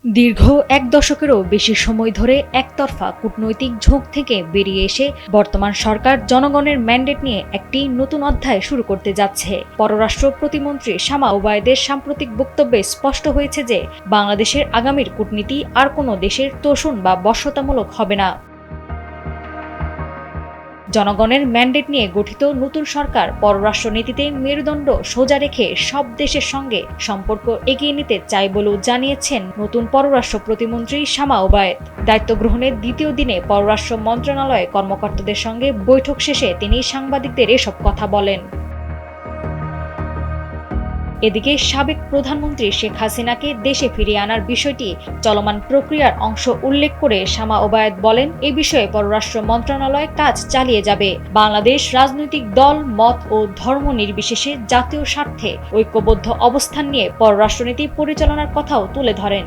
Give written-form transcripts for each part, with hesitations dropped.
দীর্ঘ এক দশকেরও বেশি সময় ধরে একতরফা কূটনৈতিক ঝোঁক থেকে বেরিয়ে এসে বর্তমান সরকার জনগণের ম্যান্ডেট নিয়ে একটি নতুন অধ্যায় শুরু করতে যাচ্ছে। পররাষ্ট্র প্রতিমন্ত্রী শামা ওবায়দের সাম্প্রতিক বক্তব্যে স্পষ্ট হয়েছে যে বাংলাদেশের আগামীর কূটনীতি আর কোনো দেশের তোষণ বা বশ্যতামূলক হবে না। জনগণের ম্যান্ডেট নিয়ে গঠিত নতুন সরকার পররাষ্ট্রনীতিতে মেরুদণ্ড সোজা রেখে সব দেশের সঙ্গে সম্পর্ক এগিয়ে নিতে চায় বলেও জানিয়েছেন নতুন পররাষ্ট্র প্রতিমন্ত্রী শামা ওবায়েদ। দায়িত্ব গ্রহণের দ্বিতীয় দিনে পররাষ্ট্র মন্ত্রণালয়ে কর্মকর্তাদের সঙ্গে বৈঠক শেষে তিনি সাংবাদিকদের এসব কথা বলেন। এদিকে সাবেক প্রধানমন্ত্রী শেখ হাসিনাকে দেশে ফিরিয়ে আনার বিষয়টি চলমান প্রক্রিয়ার অংশ উল্লেখ করে শামা ওবায়েদ বলেন, এ বিষয়ে পররাষ্ট্র মন্ত্রণালয় কাজ চালিয়ে যাবে। বাংলাদেশ রাজনৈতিক দল, মত ও ধর্ম নির্বিশেষে জাতীয় স্বার্থে ঐক্যবদ্ধ অবস্থান নিয়ে পররাষ্ট্রনীতি পরিচালনার কথাও তুলে ধরেন।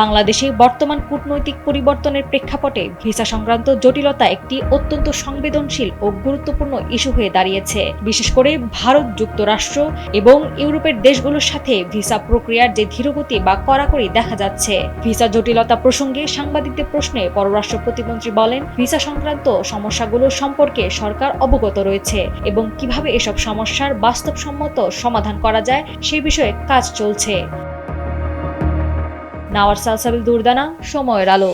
বাংলাদেশে বর্তমান কূটনৈতিক পরিবর্তনের প্রেক্ষাপটে ভিসা সংক্রান্ত জটিলতা একটি অত্যন্ত সংবেদনশীল ও গুরুত্বপূর্ণ ইস্যু হয়ে দাঁড়িয়েছে। বিশেষ করে ভারত, যুক্তরাষ্ট্র এবং ইউরোপের দেশগুলোর সাথে ভিসা প্রক্রিয়ার যে ধীরগতি বা কড়াকড়ি দেখা যাচ্ছে। ভিসা জটিলতা প্রসঙ্গে সাংবাদিকদের প্রশ্নে পররাষ্ট্র প্রতিমন্ত্রী বলেন, ভিসা সংক্রান্ত সমস্যাগুলো সম্পর্কে সরকার অবগত রয়েছে এবং কিভাবে এসব সমস্যার বাস্তবসম্মত সমাধান করা যায় সে বিষয়ে কাজ চলছে। নাওয়ার সালসাবিল দুরদানা, সময়ের আলো।